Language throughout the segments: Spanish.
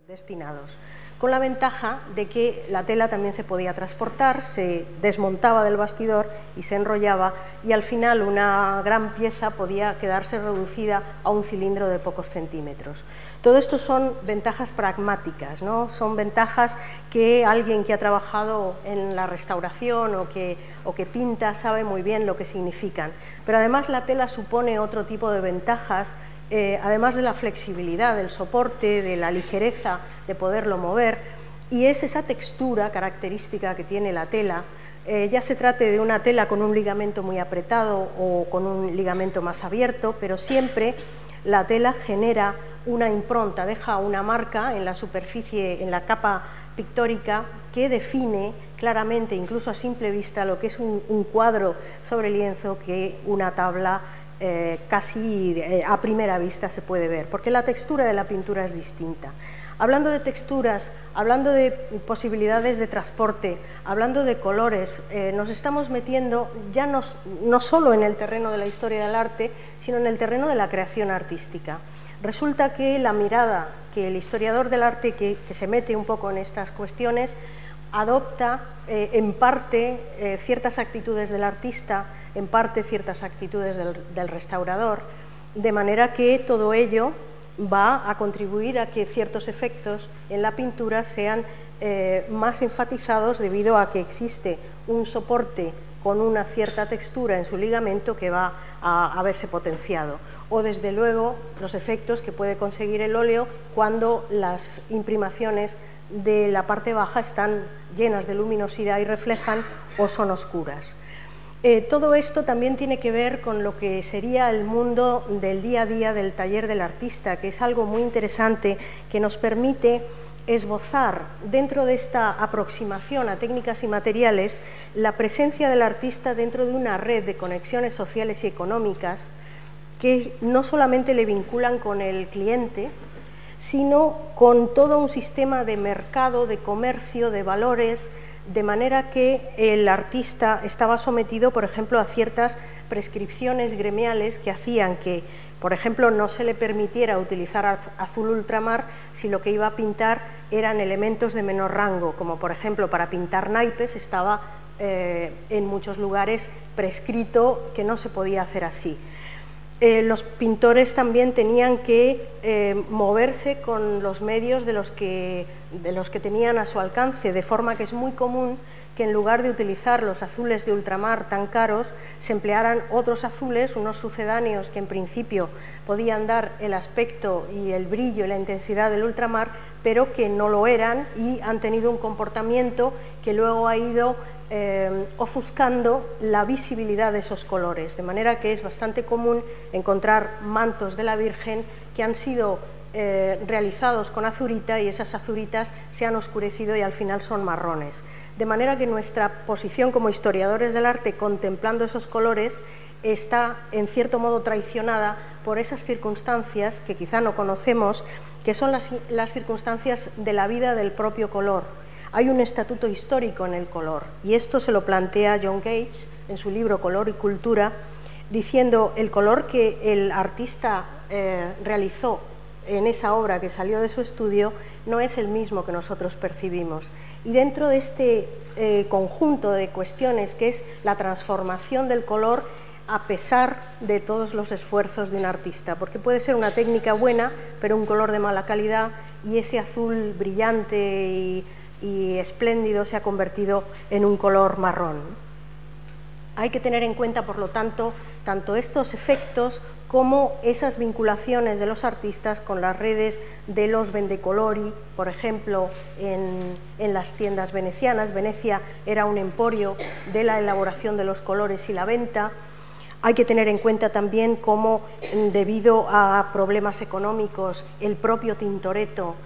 destinados, con la ventaja de que la tela también se podía transportar, se desmontaba del bastidor y se enrollaba, y al final una gran pieza podía quedarse reducida a un cilindro de pocos centímetros. Todo esto son ventajas pragmáticas, ¿no? Son ventajas que alguien que ha trabajado en la restauración o que pinta sabe muy bien lo que significan, pero además la tela supone otro tipo de ventajas. Además de la flexibilidad del soporte, de la ligereza de poderlo mover, y es esa textura característica que tiene la tela, ya se trate de una tela con un ligamento muy apretado o con un ligamento más abierto, pero siempre la tela genera una impronta, deja una marca en la superficie, en la capa pictórica, que define claramente, incluso a simple vista, lo que es un cuadro sobre lienzo que una tabla casi a primera vista se puede ver, porque la textura de la pintura es distinta. Hablando de texturas, hablando de posibilidades de transporte, hablando de colores, nos estamos metiendo ya no solo en el terreno de la historia del arte, sino en el terreno de la creación artística. Resulta que la mirada que el historiador del arte que se mete un poco en estas cuestiones adopta en parte ciertas actitudes del artista, en parte ciertas actitudes del restaurador, de manera que todo ello va a contribuir a que ciertos efectos en la pintura sean más enfatizados debido a que existe un soporte con una cierta textura en su ligamento que va a verse potenciado. O desde luego los efectos que puede conseguir el óleo cuando las imprimaciones de la parte baja están llenas de luminosidad y reflejan o son oscuras. Todo esto también tiene que ver con lo que sería el mundo del día a día del taller del artista, que es algo muy interesante que nos permite esbozar dentro de esta aproximación a técnicas y materiales la presencia del artista dentro de una red de conexiones sociales y económicas que no solamente le vinculan con el cliente, sino con todo un sistema de mercado, de comercio, de valores, de manera que el artista estaba sometido, por ejemplo, a ciertas prescripciones gremiales que hacían que, por ejemplo, no se le permitiera utilizar azul ultramar si lo que iba a pintar eran elementos de menor rango, como por ejemplo para pintar naipes estaba en muchos lugares prescrito que no se podía hacer así. Los pintores también tenían que moverse con los medios de los que tenían a su alcance, de forma que es muy común que en lugar de utilizar los azules de ultramar tan caros, se emplearan otros azules, unos sucedáneos que en principio podían dar el aspecto y el brillo y la intensidad del ultramar, pero que no lo eran y han tenido un comportamiento que luego ha ido ofuscando la visibilidad de esos colores, de manera que es bastante común encontrar mantos de la Virgen que han sido realizados con azurita y esas azuritas se han oscurecido y al final son marrones. De manera que nuestra posición como historiadores del arte contemplando esos colores está en cierto modo traicionada por esas circunstancias que quizá no conocemos, que son las circunstancias de la vida del propio color. Hay un estatuto histórico en el color y esto se lo plantea John Gage en su libro Color y Cultura, diciendo el color que el artista realizó en esa obra que salió de su estudio no es el mismo que nosotros percibimos. Y dentro de este conjunto de cuestiones que es la transformación del color a pesar de todos los esfuerzos de un artista, porque puede ser una técnica buena, pero un color de mala calidad y ese azul brillante y espléndido se ha convertido en un color marrón. Hay que tener en cuenta, por lo tanto, tanto estos efectos como esas vinculaciones de los artistas con las redes de los vendecolori, por ejemplo, en las tiendas venecianas. Venecia era un emporio de la elaboración de los colores y la venta. Hay que tener en cuenta también cómo, debido a problemas económicos, el propio Tintoretto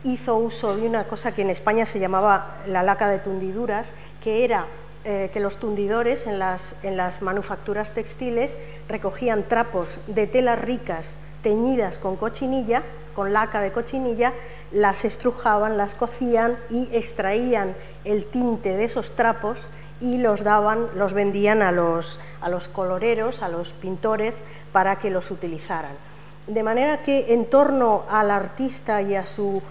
hizo uso de una cosa que en España se llamaba la laca de tundiduras, que era que los tundidores en las manufacturas textiles recogían trapos de telas ricas teñidas con cochinilla, con laca de cochinilla, las estrujaban, las cocían y extraían el tinte de esos trapos y los vendían a los coloreros, a los pintores, para que los utilizaran. De manera que en torno al artista y a su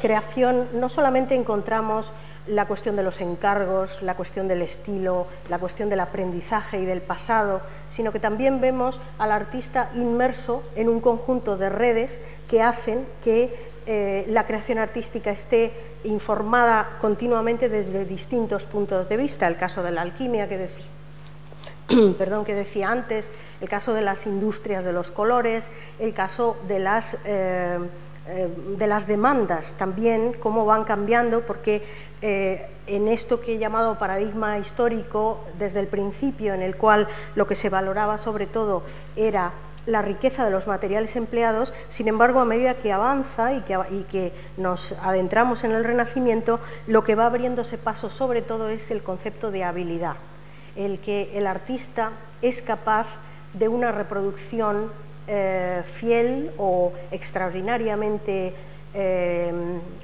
creación no solamente encontramos la cuestión de los encargos, la cuestión del estilo, la cuestión del aprendizaje y del pasado, sino que también vemos al artista inmerso en un conjunto de redes que hacen que la creación artística esté informada continuamente desde distintos puntos de vista. El caso de la alquimia que decía antes, el caso de las industrias de los colores, el caso de las demandas también, cómo van cambiando, porque en esto que he llamado paradigma histórico, desde el principio, en el cual lo que se valoraba sobre todo era la riqueza de los materiales empleados, sin embargo, a medida que avanza y que nos adentramos en el Renacimiento, lo que va abriéndose paso sobre todo es el concepto de habilidad, el que el artista es capaz de una reproducción fiel o extraordinariamente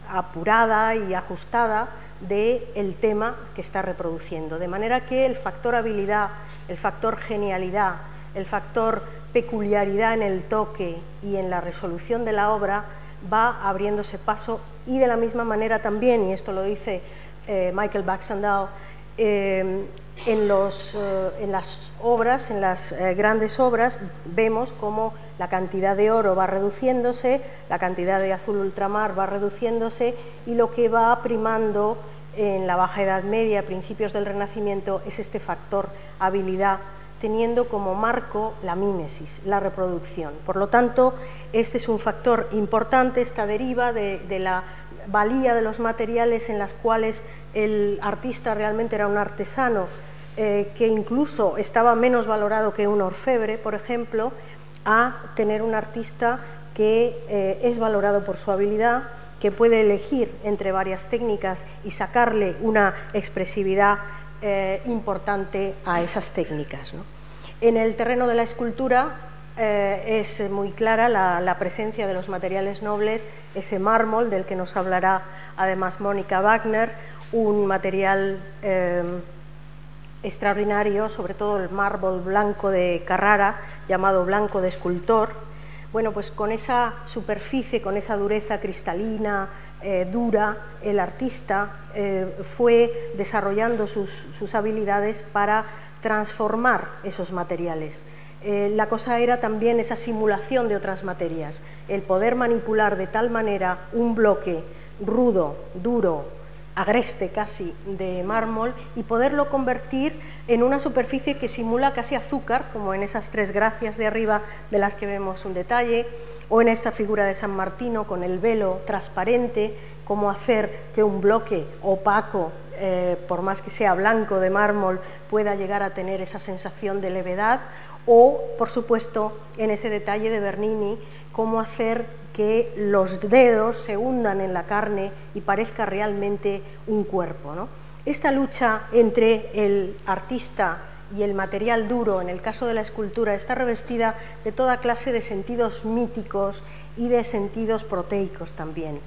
apurada y ajustada del tema que está reproduciendo. De manera que el factor habilidad, el factor genialidad, el factor peculiaridad en el toque y en la resolución de la obra va abriéndose paso, y de la misma manera también, y esto lo dice Michael Baxandall, en las obras, en las grandes obras, vemos cómo la cantidad de oro va reduciéndose, la cantidad de azul ultramar va reduciéndose, y lo que va primando en la Baja Edad Media, a principios del Renacimiento, es este factor habilidad, teniendo como marco la mímesis, la reproducción. Por lo tanto, este es un factor importante, esta deriva de la valía de los materiales en las cuales el artista realmente era un artesano, que incluso estaba menos valorado que un orfebre, por ejemplo, a tener un artista que es valorado por su habilidad, que puede elegir entre varias técnicas y sacarle una expresividad importante a esas técnicas, ¿no? En el terreno de la escultura es muy clara la presencia de los materiales nobles, ese mármol del que nos hablará además Mónica Wagner, un material extraordinario, sobre todo el mármol blanco de Carrara, llamado blanco de escultor. Bueno, pues con esa superficie, con esa dureza cristalina, dura, el artista fue desarrollando sus habilidades para transformar esos materiales. La cosa era también esa simulación de otras materias, el poder manipular de tal manera un bloque rudo, duro, agreste casi, de mármol, y poderlo convertir en una superficie que simula casi azúcar, como en esas tres gracias de arriba de las que vemos un detalle, o en esta figura de San Martino con el velo transparente, cómo hacer que un bloque opaco, por más que sea blanco de mármol, pueda llegar a tener esa sensación de levedad, o, por supuesto, en ese detalle de Bernini, cómo hacer que los dedos se hundan en la carne y parezca realmente un cuerpo, ¿no? Esta lucha entre el artista y el material duro, en el caso de la escultura, está revestida de toda clase de sentidos míticos y de sentidos proteicos también.